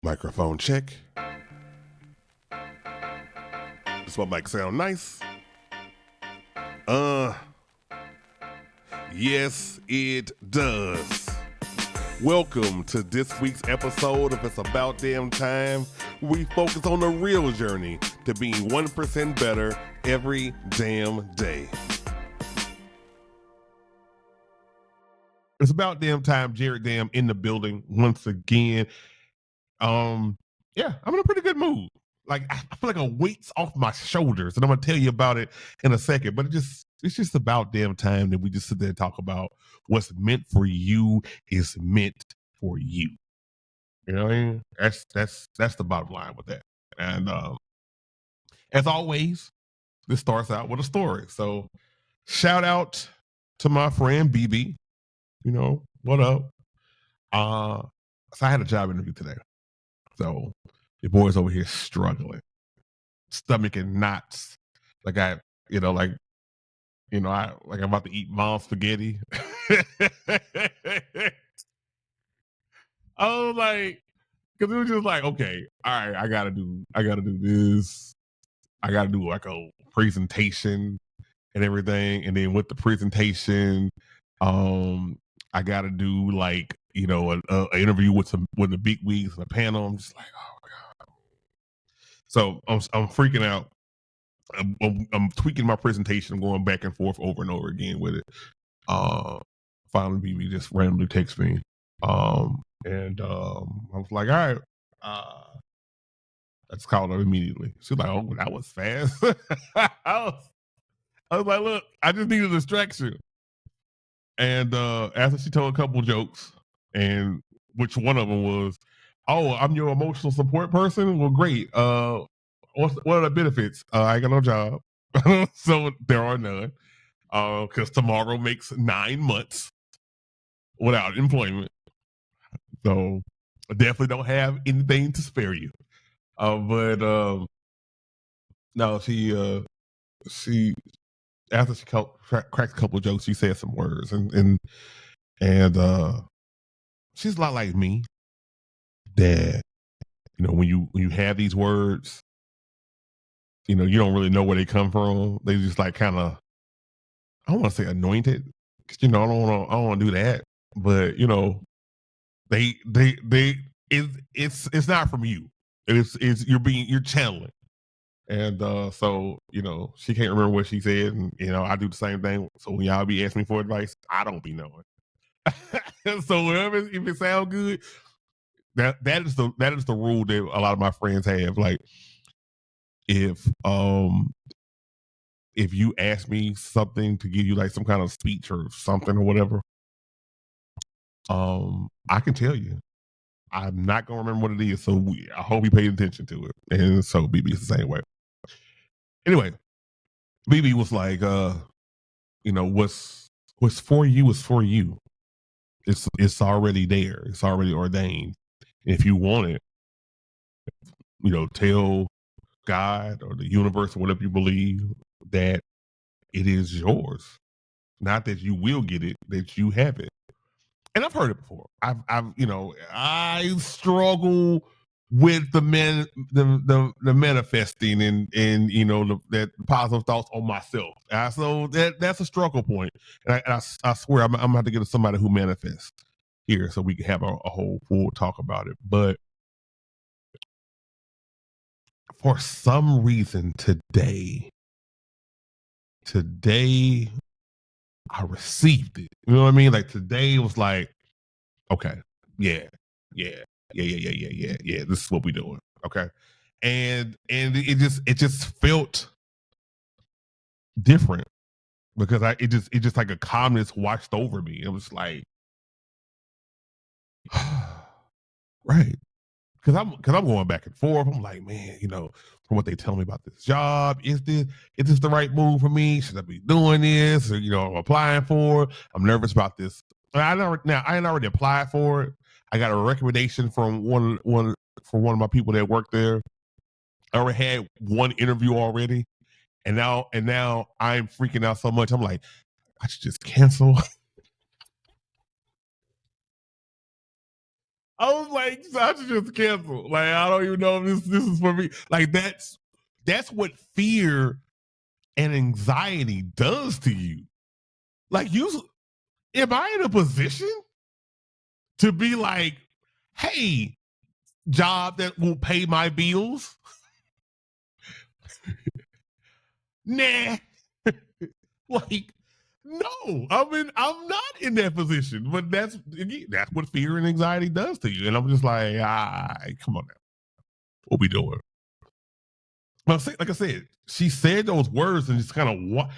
Microphone check. Does my mic sound nice? Yes, it does. Welcome to this week's episode of It's About Damn Time. We focus on the real journey to being 1% better every damn day. It's about damn time. Jared Dam in the building once again. Yeah, I'm in a pretty good mood. Like I feel like a weight's off my shoulders, and I'm gonna tell you about it in a second. But it's just about damn time that we just sit there and talk about what's meant for you is meant for you. You know what I mean? That's the bottom line with that. And as always, this starts out with a story. So shout out to my friend BB. You know, what up? So I had a job interview today. So your boy's over here struggling, stomach in knots. I'm about to eat mom spaghetti. I was like, because it was just like, okay, all right, I gotta do this. I gotta do like a presentation and everything, and then with the presentation, I gotta do like an interview with the big wigs and a panel. I'm just like, oh god. So I'm freaking out. I'm tweaking my presentation. I'm going back and forth over and over again with it. Finally, BB just randomly texts me, and I was like, all right, let's call her immediately. She's like, oh, that was fast. I was like, look, I just need a distraction. And after she told a couple jokes, and which one of them was, oh, I'm your emotional support person. Well, great. What are the benefits? I ain't got no job, so there are none. Because tomorrow makes 9 months without employment, so I definitely don't have anything to spare you. But no, she after she cracked a couple jokes, she said some words, and she's a lot like me. That when you have these words, you don't really know where they come from. They just like kind of, I don't want to say anointed, because I don't want to do that. But it's not from you. It's you're channeling. And so she can't remember what she said, and I do the same thing. So when y'all be asking me for advice, I don't be knowing. So if it sounds good, that is the rule that a lot of my friends have. Like if you ask me something to give you like some kind of speech or something or whatever, I can tell you. I'm not gonna remember what it is, so I hope you paid attention to it. And so BB is the same way. Anyway, BB was like, what's for you is for you. It's already there. It's already ordained. If you want it, tell God or the universe or whatever you believe that it is yours. Not that you will get it, that you have it. And I've heard it before. I struggle with the manifesting and that positive thoughts on myself. So that's a struggle point. And I swear I'm gonna have to get to somebody who manifests here so we can have a whole full talk about it. But for some reason today I received it. You know what I mean? Like today it was like, okay, yeah. This is what we're doing. Okay. And it just felt different because it just like a calmness washed over me. It was like, right. Cause I'm going back and forth. I'm like, man, from what they tell me about this job, is this the right move for me? Should I be doing this? Or, I'm applying for it. I'm nervous about this. I ain't already applied for it. I got a recommendation from one of my people that worked there. I already had one interview already, and now I'm freaking out so much. I'm like, I should just cancel. I was like, Sasha just cancel. Like, I don't even know if this is for me. Like, that's what fear and anxiety does to you. Like, am I in a position to be like, hey, job that will pay my bills? Nah. Like, no, I'm not in that position. But that's what fear and anxiety does to you. And I'm just like, come on now. What we doing? Well, like I said, she said those words and just kind of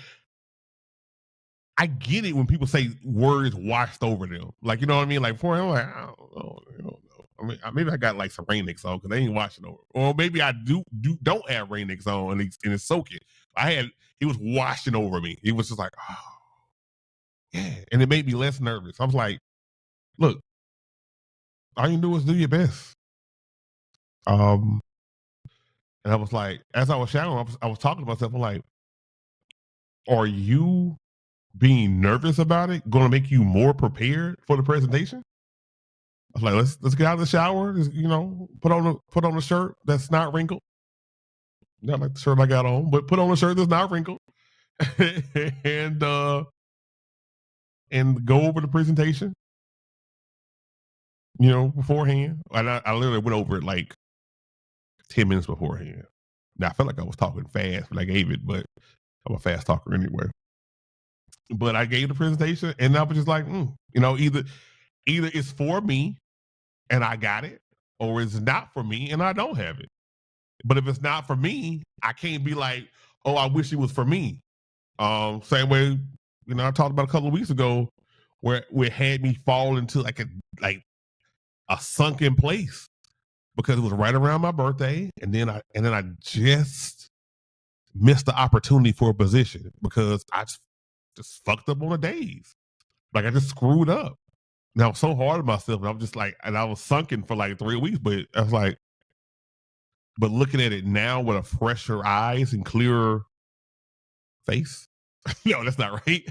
I get it when people say words washed over them. Like, you know what I mean? Like, for him, I'm like, I don't know. I mean, maybe I got like some Rain-X on because they ain't washing over. Or maybe I don't have Rain-X on and it's soaking. He was washing over me. He was just like, oh, yeah. And it made me less nervous. I was like, look, all you can do is do your best. And I was like, as I was showering, I was talking to myself. I'm like, are you being nervous about it going to make you more prepared for the presentation? I was like, let's get out of the shower. Put on a shirt that's not wrinkled. Not like the shirt I got on, but put on a shirt that's not wrinkled, and go over the presentation. Beforehand. And I literally went over it like 10 minutes beforehand. Now I felt like I was talking fast when I gave it, but I'm a fast talker anyway. But I gave the presentation, and I was just like, either it's for me and I got it, or it's not for me and I don't have it. But if it's not for me, I can't be like, oh, I wish it was for me. Same way, I talked about a couple of weeks ago where it had me fall into like a sunken place because it was right around my birthday, and then I just missed the opportunity for a position because I just fucked up on the days. Like I just screwed up. Now I'm so hard on myself, and I'm just like, and I was sunken for like 3 weeks, but I was like, but looking at it now with a fresher eyes and clearer face, no, that's not right.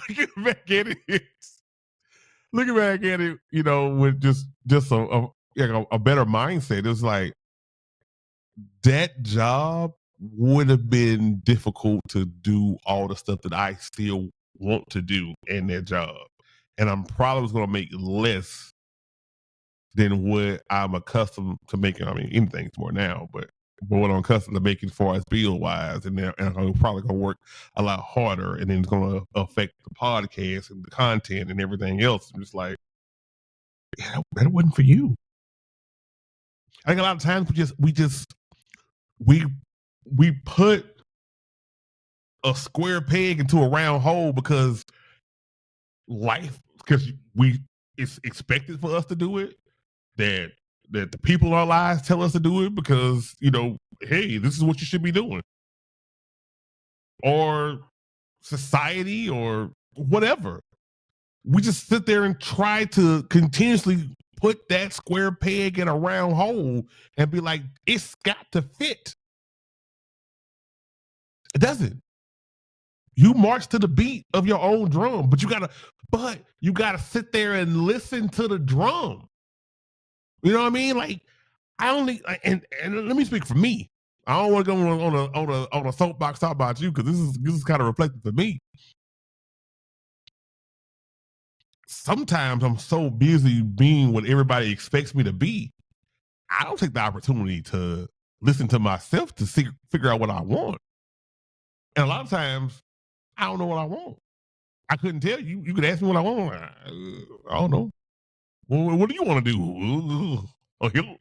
Looking back at it, with just a better mindset, it was like that job would have been difficult to do all the stuff that I still want to do in that job, and I'm probably was going to make less than what I'm accustomed to making. I mean, anything's more now, but what I'm accustomed to making as far as bill wise, and I'm probably gonna work a lot harder, and then it's gonna affect the podcast and the content and everything else. I'm just like, yeah, that wasn't for you. I think a lot of times we put a square peg into a round hole because it's expected for us to do it. That the people in our lives tell us to do it because, hey, this is what you should be doing. Or society or whatever. We just sit there and try to continuously put that square peg in a round hole and be like, it's got to fit. It doesn't. You march to the beat of your own drum, but you gotta sit there and listen to the drum. You know what I mean? Like, I only and let me speak for me. I don't want to go on a soapbox talk about you because this is kind of reflective for me. Sometimes I'm so busy being what everybody expects me to be, I don't take the opportunity to listen to myself to figure out what I want. And a lot of times, I don't know what I want. I couldn't tell you. You could ask me what I want. I don't know. Well, what do you want to do? You know,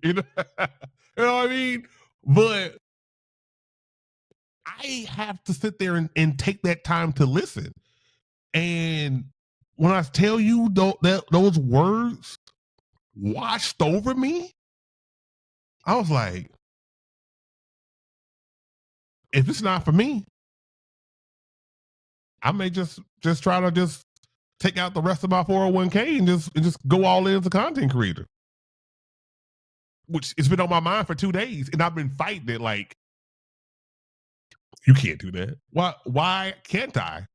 you know what I mean? But I have to sit there and take that time to listen. And when I tell you those words washed over me, I was like, if it's not for me, I may just try to just take out the rest of my 401k and just go all in as a content creator. Which it's been on my mind for 2 days, and I've been fighting it like, you can't do that. Why can't I?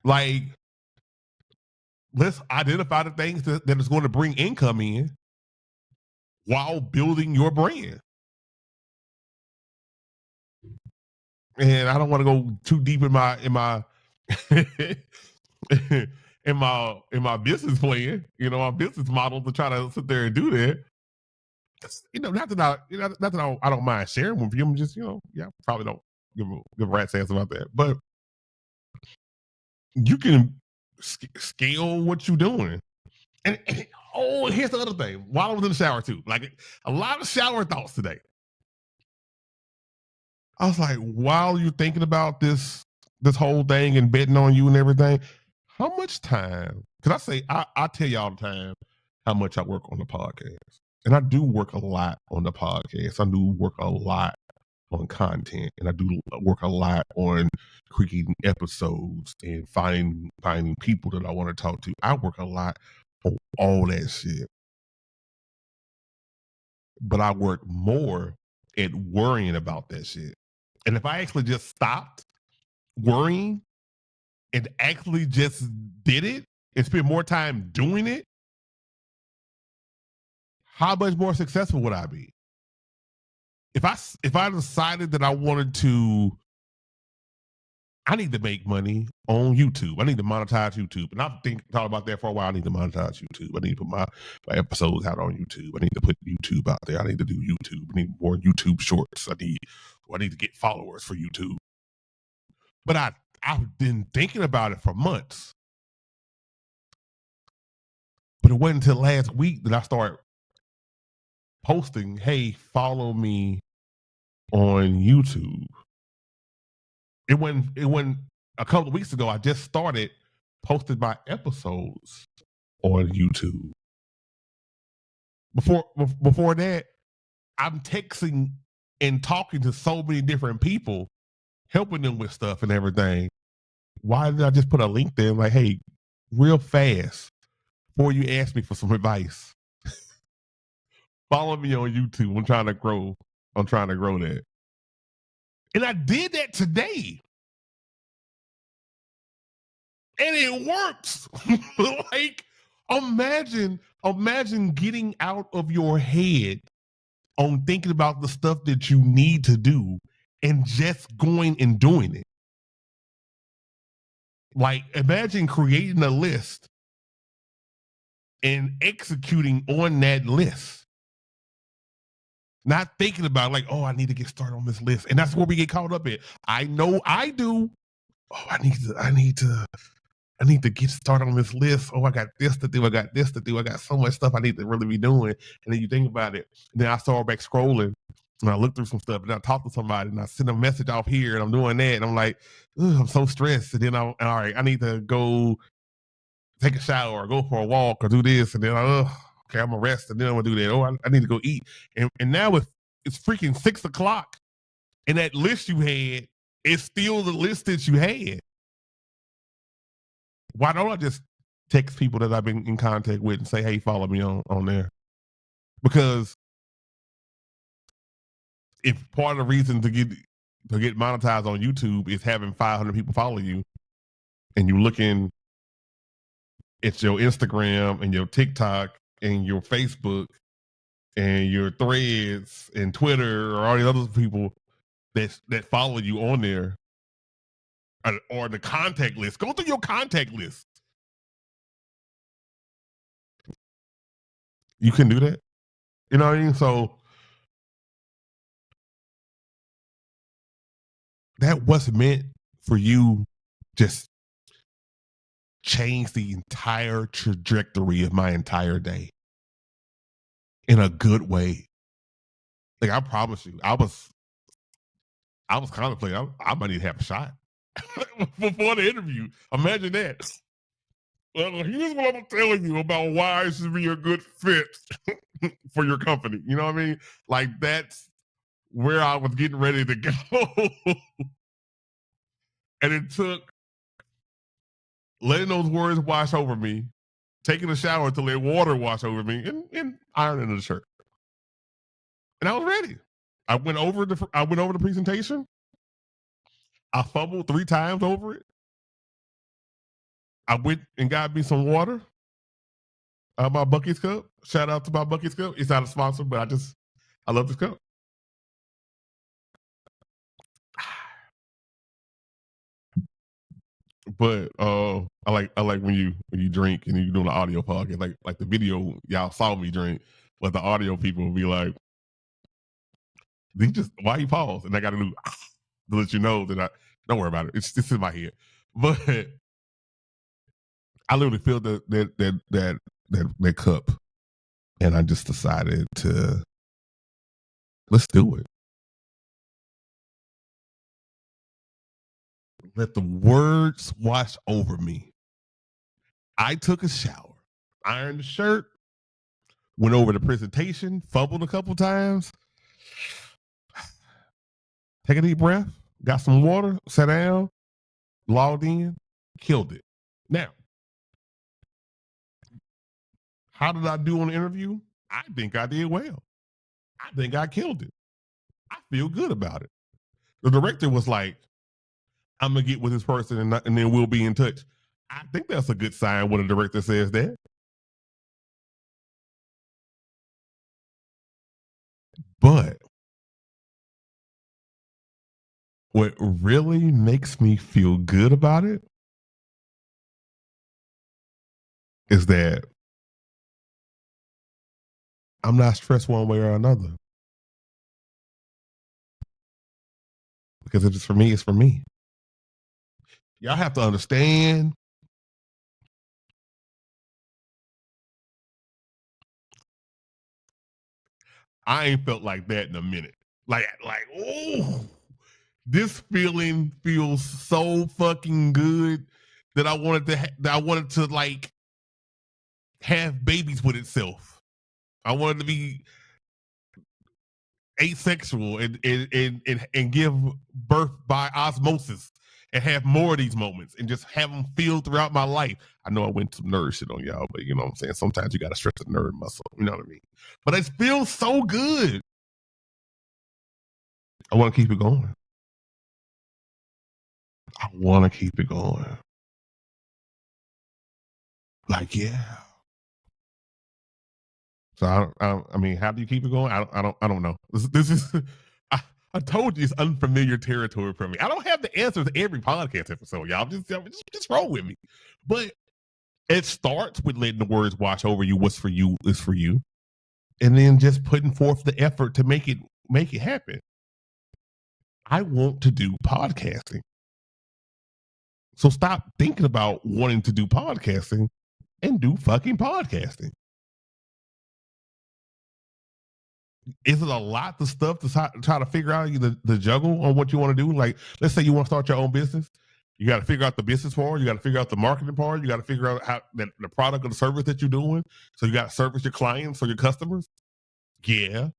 Like, let's identify the things that is going to bring income in while building your brand. And I don't want to go too deep in my in my business plan, my business model to try to sit there and do that. Not that I don't mind sharing with you. I'm just, probably don't give a rat's ass about that. But you can scale what you're doing. And here's the other thing. While I was in the shower too, like a lot of shower thoughts today. I was like, while you're thinking about this whole thing and betting on you and everything, how much time? Because I tell you all the time how much I work on the podcast, and I do work a lot on the podcast. I do work a lot on content, and I do work a lot on creating episodes and finding people that I want to talk to. I work a lot on all that shit, but I work more at worrying about that shit. And if I actually just stopped worrying and actually just did it and spend more time doing it, how much more successful would I be? If I decided that I need to make money on YouTube. I need to monetize YouTube. And I've thought about that for a while. I need to monetize YouTube. I need to put my episodes out on YouTube. I need to put YouTube out there. I need to do YouTube. I need more YouTube shorts. I need to get followers for YouTube. But I've been thinking about it for months. But it wasn't until last week that I started posting, hey, follow me on YouTube. It went a couple of weeks ago. I just started posting my episodes on YouTube. Before that, I'm texting and talking to so many different people, helping them with stuff and everything. Why did I just put a link there? Like, hey, real fast, before you ask me for some advice, follow me on YouTube. I'm trying to grow that. And I did that today. And it works. Like, imagine getting out of your head on thinking about the stuff that you need to do and just going and doing it. Like, imagine creating a list and executing on that list. Not thinking about like, oh, I need to get started on this list. And that's where we get caught up at. I know I do. Oh, I need to get started on this list. Oh, I got this to do. I got so much stuff I need to really be doing. And then you think about it. And then I start back scrolling and I look through some stuff and I talk to somebody and I send a message off here and I'm doing that. And I'm like, I'm so stressed. And then all right, I need to go take a shower or go for a walk or do this. And then okay, I'm gonna rest and then I'm gonna do that. Oh, I need to go eat. And now it's freaking 6:00 and that list you had is still the list that you had. Why don't I just text people that I've been in contact with and say, hey, follow me on there? Because if part of the reason to get monetized on YouTube is having 500 people follow you and you're looking at your Instagram and your TikTok and your Facebook and your Threads and Twitter or all these other people that follow you on there or the contact list, go through your contact list. You can do that. You know what I mean? So that was meant for you just change the entire trajectory of my entire day in a good way. Like, I promise you, I was contemplating, I might need to have a shot before the interview. Imagine that. Well, here's what I'm telling you about why it should be a good fit for your company. You know what I mean? Like, that's where I was getting ready to go. And it took letting those words wash over me, taking a shower to let water wash over me, and ironing the shirt. And I was ready. I went over the presentation. I fumbled 3 times over it. I went and got me some water. My Bucky's cup. Shout out to my Bucky's cup. It's not a sponsor, but I love this cup. But I like when you drink and you doing the audio podcast, like the video y'all saw me drink, but the audio people will be like, "They just why you pause?" And I got to do to let you know that I don't worry about it. It's in my head, but I literally filled that cup, and I just decided to let's do it. Let the words wash over me. I took a shower, ironed the shirt, went over the presentation, fumbled a couple times. Take a deep breath, got some water, sat down, logged in, killed it. Now, how did I do on the interview? I think I did well. I think I killed it. I feel good about it. The director was like, I'm going to get with this person and then we'll be in touch. I think that's a good sign when a director says that. But what really makes me feel good about it is that I'm not stressed one way or another. Because if it's for me, it's for me. Y'all have to understand. I ain't felt like that in a minute. Oh, this feeling feels so fucking good that I wanted to like have babies with itself. I wanted to be asexual and give birth by osmosis and have more of these moments and just have them feel throughout my life. I know I went some nerd shit on y'all, but you know what I'm saying? Sometimes you got to stretch the nerd muscle. You know what I mean? But it feels so good. I want to keep it going. I want to keep it going. Like, yeah. So I mean, how do you keep it going? I don't know. This is I told you it's unfamiliar territory for me. I don't have the answers to every podcast episode, y'all. Just roll with me. But it starts with letting the words wash over you. What's for you is for you, and then just putting forth the effort to make it happen. I want to do podcasting, so stop thinking about wanting to do podcasting and do fucking podcasting. Is it a lot of stuff to try to figure out the juggle on what you want to do? Like, let's say you want to start your own business. You got to figure out the business part. You got to figure out the marketing part. You got to figure out how the product or the service that you're doing. So you got to service your clients or your customers. Yeah.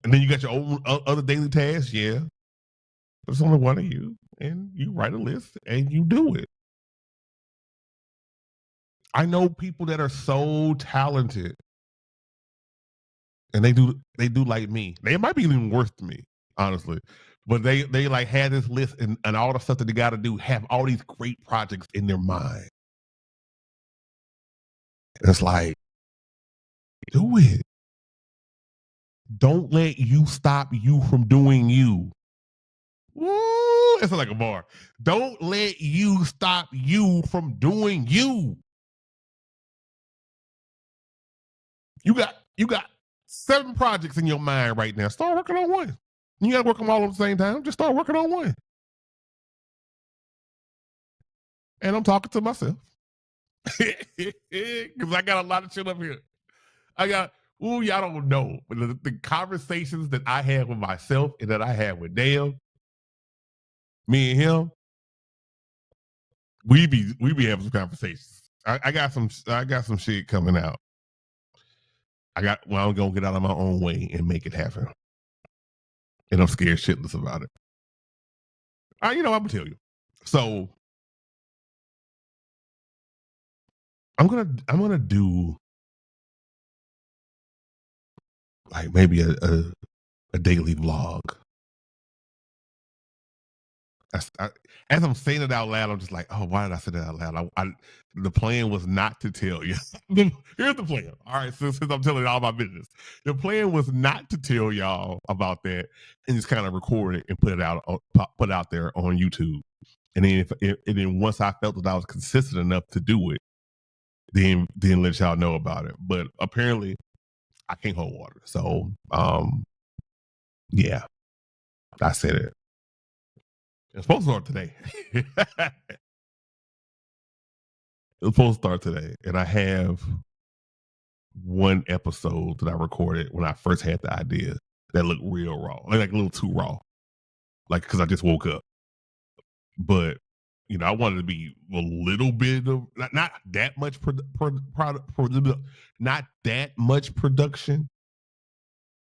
And then you got your own other daily tasks. Yeah. There's only one of you, and you write a list and you do it. I know people that are so talented, and they do like me. They might be even worse than me, honestly. But they like had this list and all the stuff that they got to do, have all these great projects in their mind. And it's like, do it. Don't let you stop you from doing you. Woo, it's like a bar. Don't let you stop you from doing you. You got 7 projects in your mind right now. Start working on one. You got to work them all at the same time. Just start working on one. And I'm talking to myself. Because I got a lot of shit up here. Y'all don't know. But the conversations that I have with myself and that I have with Dale, me and him, we be having some conversations. I got some shit coming out. I'm gonna get out of my own way and make it happen. And I'm scared shitless about it. I'm gonna tell you. So I'm gonna do like maybe a daily vlog. As I'm saying it out loud, I'm just like, oh, why did I say that out loud? The plan was not to tell you. Here's the plan. All right, since I'm telling all my business, the plan was not to tell y'all about that and just kind of record it and put it out there on YouTube. And then and then once I felt that I was consistent enough to do it, then let y'all know about it. But apparently, I can't hold water. So, yeah, I said it. It's supposed to start today. It's supposed to start today. And I have one episode that I recorded when I first had the idea that looked real raw, like a little too raw, like because I just woke up. But I wanted to be a little bit of not that much not that much production.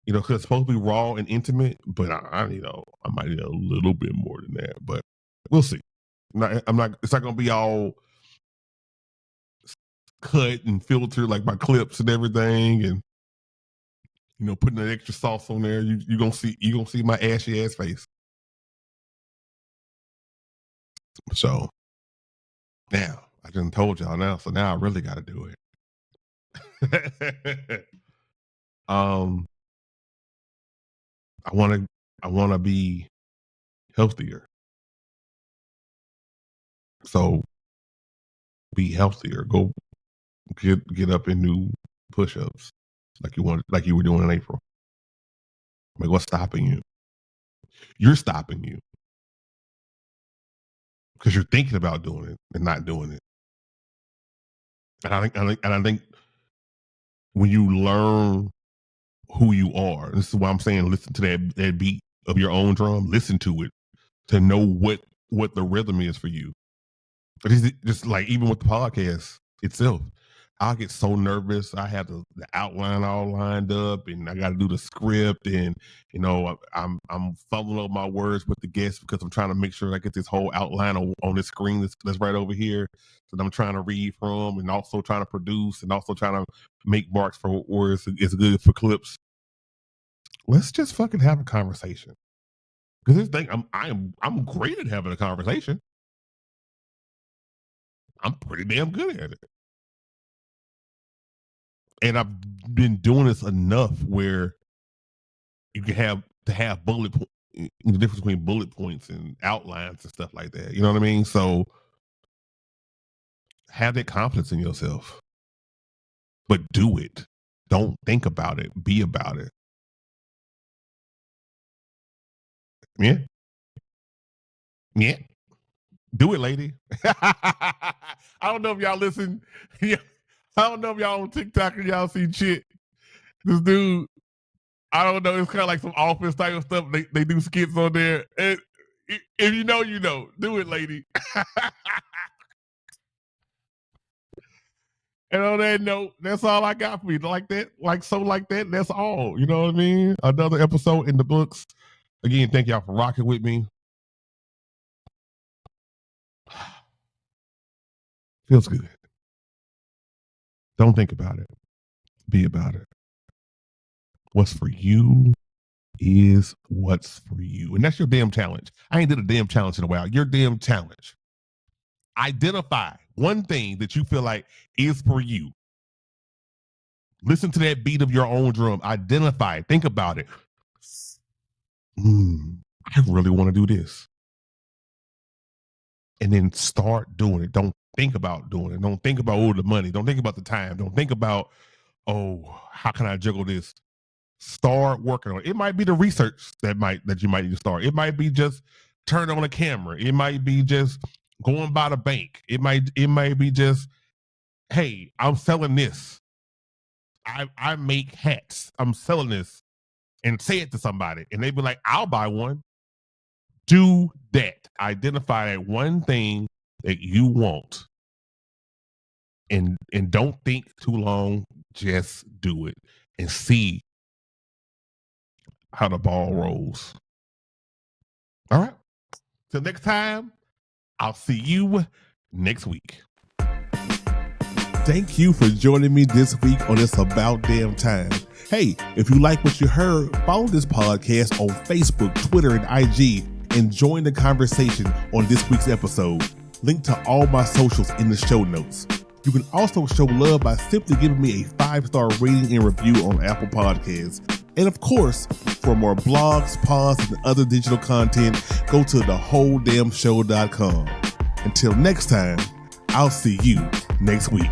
Because it's supposed to be raw and intimate, but I might need a little bit more than that. But we'll see. It's not gonna be all cut and filtered like my clips and everything, and putting that extra sauce on there. You gonna see my ashy ass face. So now I just told y'all now, so now I really got to do it. I want to be healthier. So be healthier. Go get up and do push-ups like you were doing in April. Like, what's stopping you? You're stopping you because you're thinking about doing it and not doing it. And I think when you learn who you are, this is why I'm saying listen to that beat of your own drum. Listen to it to know what the rhythm is for you. But it's just like even with the podcast itself, I'll get so nervous. I have the outline all lined up, and I got to do the script, and I'm fumbling up my words with the guests because I'm trying to make sure I get this whole outline on this screen that's right over here that I'm trying to read from, and also trying to produce, and also trying to make marks for words. It's good for clips. Let's just fucking have a conversation. Because this thing, I'm great at having a conversation. I'm pretty damn good at it. And I've been doing this enough where you can have the difference between bullet points and outlines and stuff like that. You know what I mean? So have that confidence in yourself, but do it. Don't think about it. Be about it. Yeah. Yeah. Do it, lady. I don't know if y'all listen. I don't know if y'all on TikTok and y'all see shit. This dude, I don't know. It's kind of like some office type of stuff. They do skits on there. And if you know, you know. Do it, lady. And on that note, that's all I got for you. Like that, that's all. You know what I mean? Another episode in the books. Again, thank y'all for rocking with me. Feels good. Don't think about it. Be about it. What's for you is what's for you. And that's your damn challenge. I ain't did a damn challenge in a while. Your damn challenge. Identify one thing that you feel like is for you. Listen to that beat of your own drum. Identify it. Think about it. I really want to do this. And then start doing it. Don't think about doing it. Don't think about, the money. Don't think about the time. Don't think about, how can I juggle this? Start working on it. It might be the research that you might need to start. It might be just turn on a camera. It might be just going by the bank. It might be just, hey, I'm selling this. I make hats. I'm selling this, and say it to somebody, and they be like, I'll buy one. Do that. Identify that one thing that you want, and don't think too long. Just do it and see how the ball rolls. All right. Till next time, I'll see you next week. Thank you for joining me this week on It's About Damn Time. Hey, if you like what you heard, follow this podcast on Facebook, Twitter, and IG, and join the conversation on this week's episode. Link to all my socials in the show notes. You can also show love by simply giving me a 5-star rating and review on Apple Podcasts. And of course, for more blogs, pods, and other digital content, go to thewholedamnshow.com. Until next time, I'll see you next week.